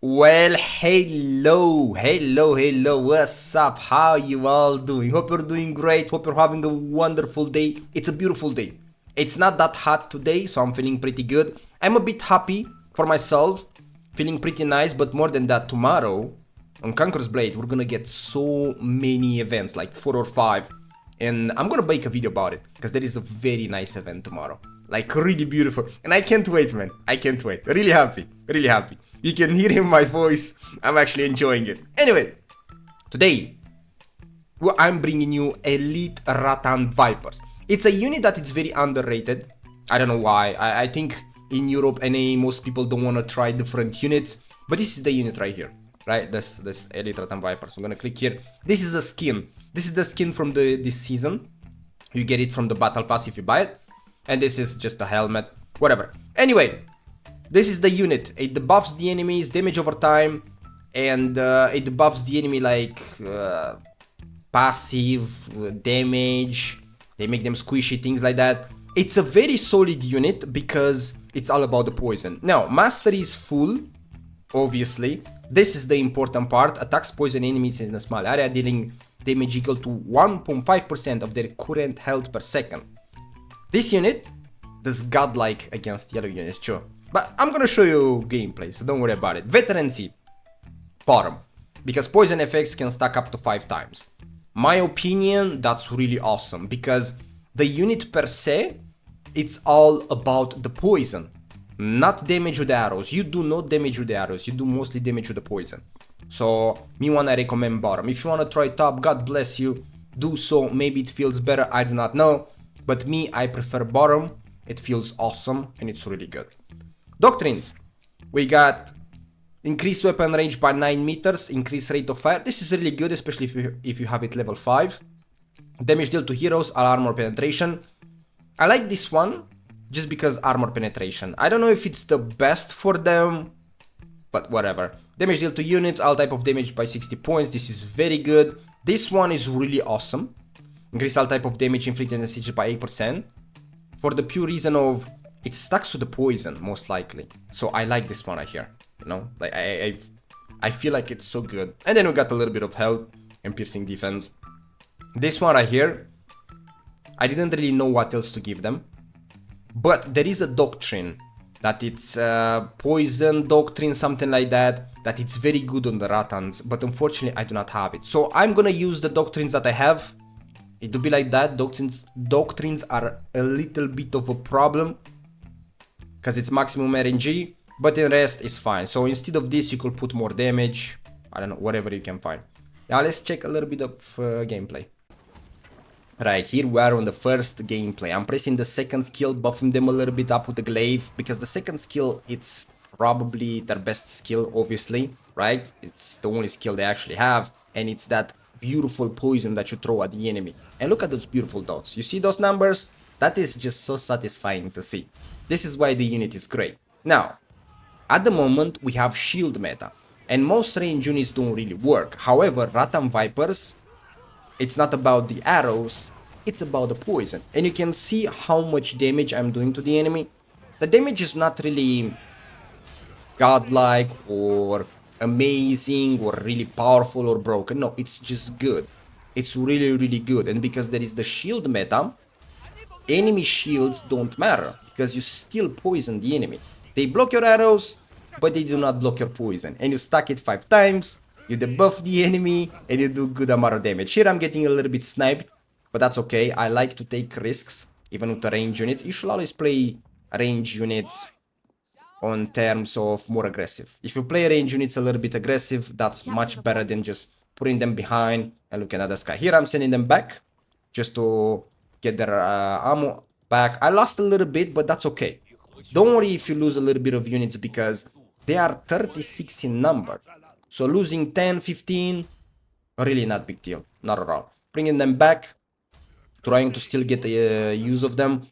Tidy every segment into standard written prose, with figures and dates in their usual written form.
Well, hello, what's up? How you all doing? Hope you're doing great, hope you're having a wonderful day. It's a beautiful day. It's not that hot today, so I'm feeling pretty good. I'm a bit happy for myself, feeling pretty nice, but more than that, tomorrow on Conqueror's Blade, we're gonna get so many events, like 4 or 5, and I'm gonna make a video about it, because there is a very nice event tomorrow. Like, really beautiful, and I can't wait, man. I can't wait. Really happy, really happy. You can hear in my voice, I'm actually enjoying it. Anyway, today, I'm bringing you Elite Rattan Vipers. It's a unit that is very underrated. I don't know why. I think in Europe, most people don't want to try different units, but this is the unit right here. Right, this Elite Rattan Vipers. I'm gonna click here. This is a skin. This is the skin from this season. You get it from the battle pass if you buy it. And this is just a helmet, whatever. Anyway, this is the unit. It debuffs the enemies, damage over time, and it debuffs the enemy like passive damage. They make them squishy, things like that. It's a very solid unit because it's all about the poison. Now, mastery is full, obviously. This is the important part. Attacks poison enemies in a small area, dealing damage equal to 1.5% of their current health per second. This unit does godlike against the other units, sure. But I'm gonna show you gameplay, so don't worry about it. Veterancy, bottom, because poison effects can stack up to 5 times. My opinion, that's really awesome, because the unit per se, it's all about the poison, not damage with the arrows. You do not damage with the arrows, you do mostly damage with the poison. So, me wanna recommend bottom. If you wanna try top, God bless you, do so. Maybe it feels better, I do not know. But me, I prefer bottom. It feels awesome and it's really good. Doctrines. We got increased weapon range by 9 meters, increased rate of fire. This is really good, especially if you have it level 5. Damage dealt to heroes, all armor penetration. I like this one just because armor penetration. I don't know if it's the best for them, but whatever. Damage dealt to units, all type of damage by 60 points. This is very good. This one is really awesome. Increase all type of damage inflicted and siege by 8%. For the pure reason of it stacks to the poison, most likely. So I like this one right here. You know, like I feel like it's so good. And then we got a little bit of health and piercing defense. This one right here, I didn't really know what else to give them. But there is a doctrine that it's poison doctrine, something like that. That it's very good on the Rattans. But unfortunately, I do not have it. So I'm gonna use the doctrines that I have. It do be like that. Doctrines are a little bit of a problem because it's maximum RNG, but the rest is fine. So instead of this, you could put more damage. I don't know, whatever you can find. Now let's check a little bit of gameplay. Right, here we are on the first gameplay. I'm pressing the second skill, buffing them a little bit up with the glaive, because the second skill, it's probably their best skill, obviously, right? It's the only skill they actually have, and it's that beautiful poison that you throw at the enemy. And look at those beautiful dots. You see those numbers? That is just so satisfying to see. This is why the unit is great. Now, at the moment, we have shield meta, and most range units don't really work. However, Rattan Vipers, it's not about the arrows, it's about the poison. And you can see how much damage I'm doing to the enemy. The damage is not really godlike or amazing or really powerful or broken. No, it's just good. It's really, really good. And because there is the shield meta, enemy shields don't matter because you still poison the enemy. They block your arrows, but they do not block your poison. And you stack it 5 times, you debuff the enemy, and you do good amount of damage. Here I'm getting a little bit sniped, but that's okay. I like to take risks, even with the range units. You should always play range units on terms of more aggressive. If you play range units a little bit aggressive, that's much better than just putting them behind and looking at the sky. Here I'm sending them back just to get their ammo back. I lost a little bit, but that's okay. Don't worry if you lose a little bit of units because they are 36 in number. So losing 10, 15, really not big deal. Not at all. Bringing them back, trying to still get the use of them.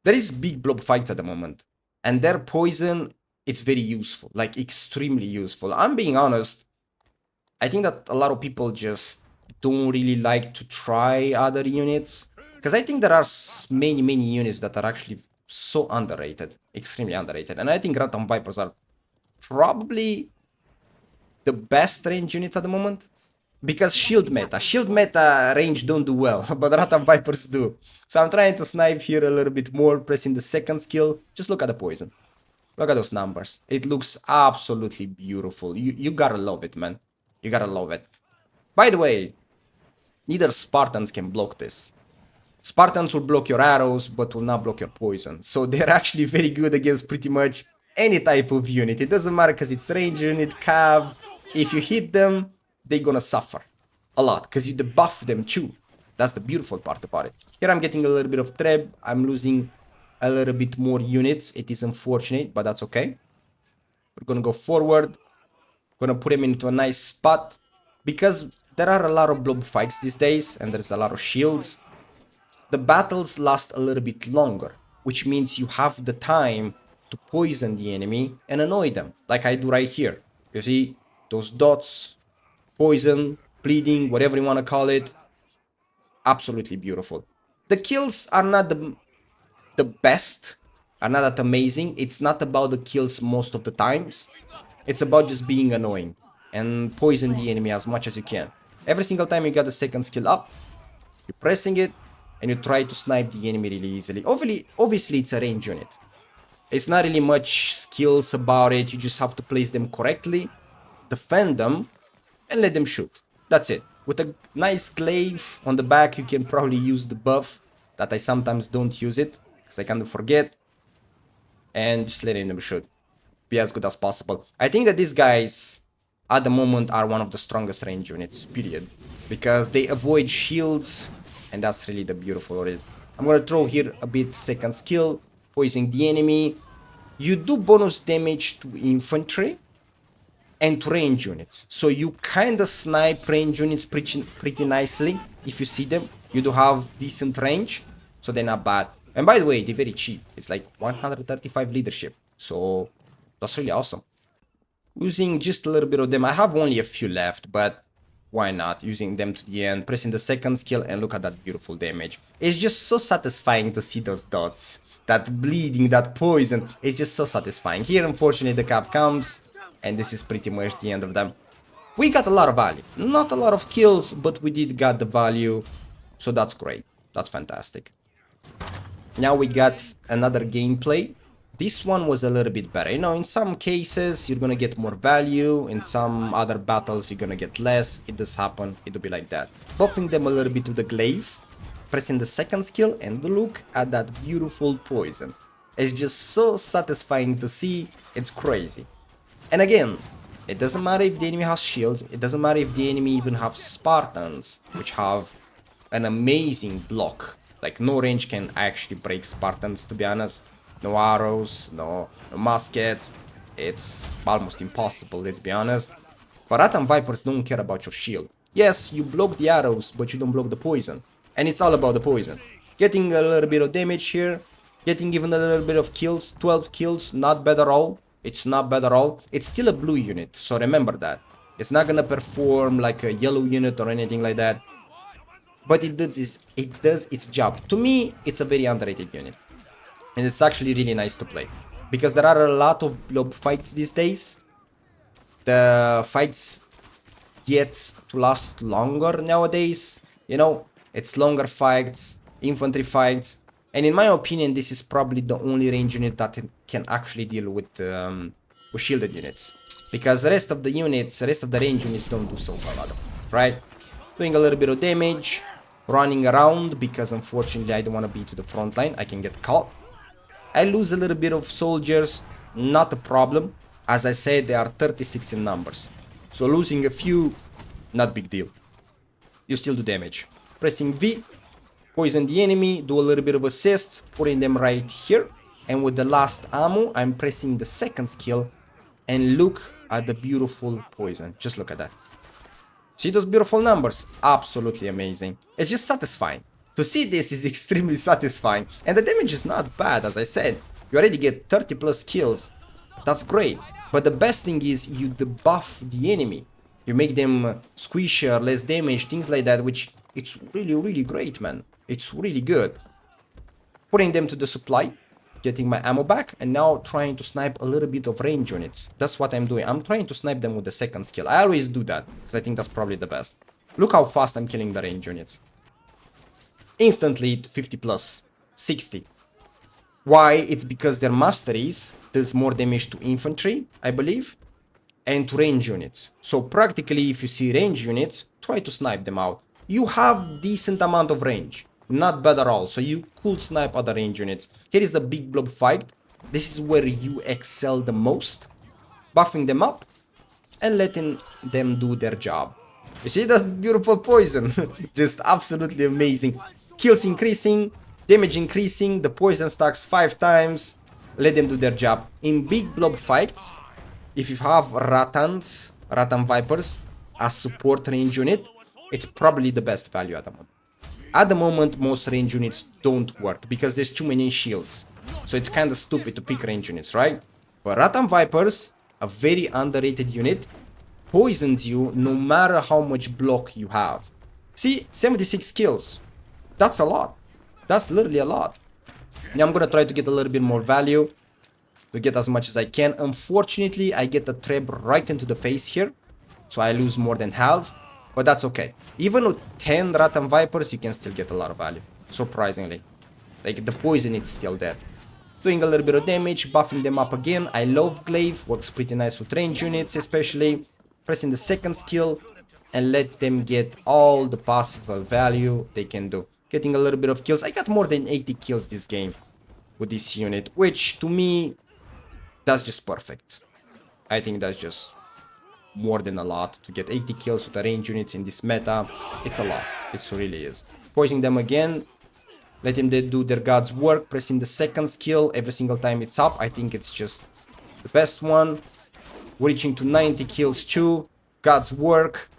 There is big blob fights at the moment. And their poison, it's very useful, like extremely useful. I'm being honest, I think that a lot of people just don't really like to try other units. Because I think there are many units that are actually so underrated, extremely underrated. And I think Rattan Vipers are probably the best range units at the moment. Because shield meta range don't do well, but Rattan Vipers do. So I'm trying to snipe here a little bit more, pressing the second skill. Just look at the poison. Look at those numbers. It looks absolutely beautiful. You gotta love it, man. You gotta love it. By the way, neither Spartans can block this. Spartans will block your arrows, but will not block your poison. So they're actually very good against pretty much any type of unit. It doesn't matter because it's range unit, cav. If you hit them, they're gonna suffer a lot because you debuff them too. That's the beautiful part about it. Here I'm getting a little bit of treb. I'm losing a little bit more units. It is unfortunate, but that's okay. We're gonna go forward. Gonna put him into a nice spot because there are a lot of blob fights these days and there's a lot of shields. The battles last a little bit longer, which means you have the time to poison the enemy and annoy them, like I do right here. You see those dots, poison, bleeding, whatever you want to call it. Absolutely beautiful. The kills are not the best, are not that amazing. It's not about the kills most of the times. It's about just being annoying and poison the enemy as much as you can. Every single time you got the second skill up, you're pressing it, and you try to snipe the enemy really easily. Obviously, it's a range unit. It's not really much skills about it. You just have to place them correctly, defend them, and let them shoot. That's it. With a nice glaive on the back, you can probably use the buff that I sometimes don't use it because I kind of forget. And just letting them shoot. Be as good as possible. I think that these guys at the moment are one of the strongest range units, period. Because they avoid shields. And that's really the beautiful of it. I'm gonna throw here a bit second skill, poisoning the enemy. You do bonus damage to infantry and to range units. So you kinda snipe range units pretty nicely. If you see them, you do have decent range, so they're not bad. And by the way, they're very cheap. It's like 135 leadership. So that's really awesome. Using just a little bit of them. I have only a few left, but why not? Using them to the end, pressing the second skill, and look at that beautiful damage. It's just so satisfying to see those dots. That bleeding, that poison, it's just so satisfying. Here, unfortunately, the cap comes, and this is pretty much the end of them. We got a lot of value. Not a lot of kills, but we did get the value, so that's great. That's fantastic. Now we got another gameplay. This one was a little bit better. You know, in some cases, you're gonna get more value. In some other battles, you're gonna get less. It does happen. It'll be like that. Buffing them a little bit with the glaive. Pressing the second skill and look at that beautiful poison. It's just so satisfying to see. It's crazy. And again, it doesn't matter if the enemy has shields. It doesn't matter if the enemy even have Spartans, which have an amazing block. Like, no range can actually break Spartans, to be honest. No arrows, no muskets. It's almost impossible, let's be honest. But Rattan Vipers don't care about your shield. Yes, you block the arrows, but you don't block the poison. And it's all about the poison. Getting a little bit of damage here. Getting even a little bit of kills. 12 kills, not bad at all. It's not bad at all. It's still a blue unit, so remember that. It's not gonna perform like a yellow unit or anything like that. But it does its job. To me, it's a very underrated unit. And it's actually really nice to play. Because there are a lot of blob fights these days. The fights get to last longer nowadays. You know, it's longer fights, infantry fights. And in my opinion, this is probably the only range unit that can actually deal with shielded units. Because the rest of the units, the rest of the range units don't do so well, right? Doing a little bit of damage, running around, because unfortunately I don't want to be to the front line. I can get caught. I lose a little bit of soldiers, not a problem. As I said, they are 36 in numbers. So losing a few, not big deal. You still do damage. Pressing V, poison the enemy, do a little bit of assists, putting them right here. And with the last ammo, I'm pressing the second skill. And look at the beautiful poison. Just look at that. See those beautiful numbers? Absolutely amazing. It's just satisfying. To see this is extremely satisfying. And the damage is not bad, as I said. You already get 30 plus kills. That's great. But the best thing is you debuff the enemy. You make them squishier, less damage, things like that, which it's really, really great, man. It's really good. Putting them to the supply. getting my ammo back, and now trying to snipe a little bit of range units. That's what I'm doing. I'm trying to snipe them with the second skill. I always do that, because I think that's probably the best. Look how fast I'm killing the range units. Instantly to 50 plus, 60. Why? It's because their masteries does more damage to infantry, I believe, and to range units. So practically, if you see range units, try to snipe them out. You have decent amount of range, not bad at all, so you could snipe other range units. Here is a big blob fight. This is where you excel the most, buffing them up and letting them do their job. You see, that's beautiful poison. Just absolutely amazing. Kills increasing, damage increasing, the poison stacks 5 times. Let them do their job. In big blob fights, if you have Rattan Vipers as support range unit, it's probably the best value at the moment. At the moment, most range units don't work because there's too many shields. So it's kind of stupid to pick range units, right? But Rattan Vipers, a very underrated unit, poisons you no matter how much block you have. See, 76 kills. That's a lot. That's literally a lot. Now I'm gonna try to get a little bit more value, to get as much as I can. Unfortunately, I get the trap right into the face here, so I lose more than half, but that's okay. Even with 10 Rattan Vipers, you can still get a lot of value, surprisingly. Like, the poison is still there. Doing a little bit of damage, buffing them up again. I love Glaive, works pretty nice with range units especially. Pressing the second skill and let them get all the possible value they can do. Getting a little bit of kills. I got more than 80 kills this game with this unit, which to me, that's just perfect. I think that's just more than a lot. To get 80 kills with the range units in this meta, it's a lot. It really is. Poisoning them again, letting them do their god's work, pressing the second skill every single time it's up. I think it's just the best one. Reaching to 90 kills too, god's work,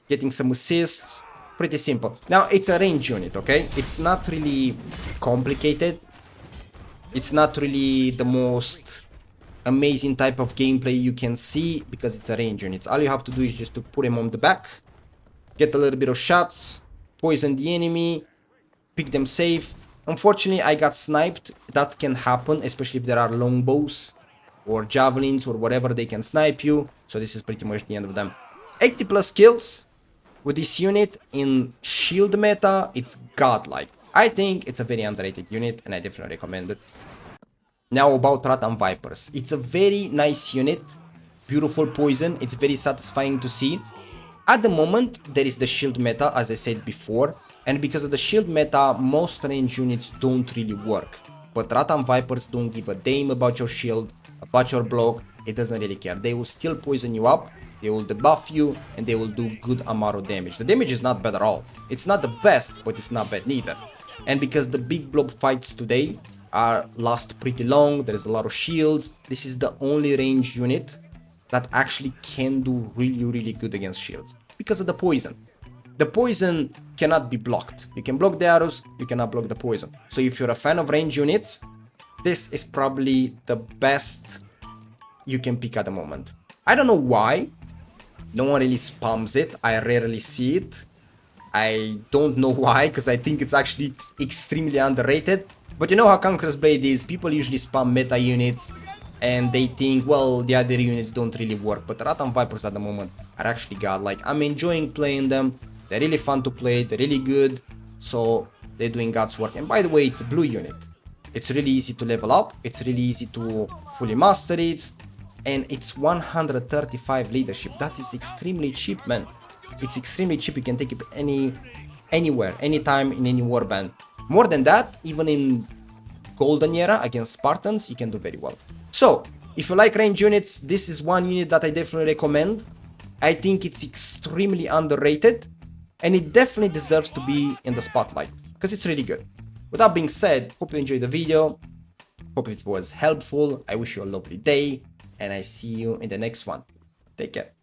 getting some assists. Pretty simple. Now, it's a range unit, okay? It's not really complicated. It's not really the most amazing type of gameplay you can see because it's a range unit. All you have to do is just to put him on the back, get a little bit of shots, poison the enemy, pick them safe. Unfortunately, I got sniped. That can happen, especially if there are longbows or javelins or whatever, they can snipe you. So this is pretty much the end of them. 80 plus kills. With this unit in shield meta, it's godlike. I think it's a very underrated unit and I definitely recommend it. Now about Rattan Vipers. It's a very nice unit. Beautiful poison. It's very satisfying to see. At the moment, there is the shield meta, as I said before. And because of the shield meta, most range units don't really work. But Rattan Vipers don't give a damn about your shield, about your block. It doesn't really care. They will still poison you up. They will debuff you and they will do good amount of damage. The damage is not bad at all. It's not the best, but it's not bad neither. And because the big blob fights today last pretty long, there's a lot of shields. This is the only range unit that actually can do really good against shields because of the poison. The poison cannot be blocked. You can block the arrows, you cannot block the poison. So if you're a fan of range units, this is probably the best you can pick at the moment. I don't know why. No one really spams it. I rarely see it. I don't know why, because I think it's actually extremely underrated. But you know how Conqueror's Blade is. People usually spam meta units and they think, well, the other units don't really work. But Rattan Vipers at the moment are actually godlike. I'm enjoying playing them. They're really fun to play. They're really good. So they're doing God's work. And by the way, it's a blue unit. It's really easy to level up. It's really easy to fully master it. And it's 135 leadership. That is extremely cheap, man. It's extremely cheap. You can take it anywhere, anytime, in any warband. More than that, even in Golden Era against Spartans, you can do very well. So, if you like range units, this is one unit that I definitely recommend. I think it's extremely underrated. And it definitely deserves to be in the spotlight. Because it's really good. With that being said, hope you enjoyed the video. Hope it was helpful. I wish you a lovely day. And I see you in the next one. Take care.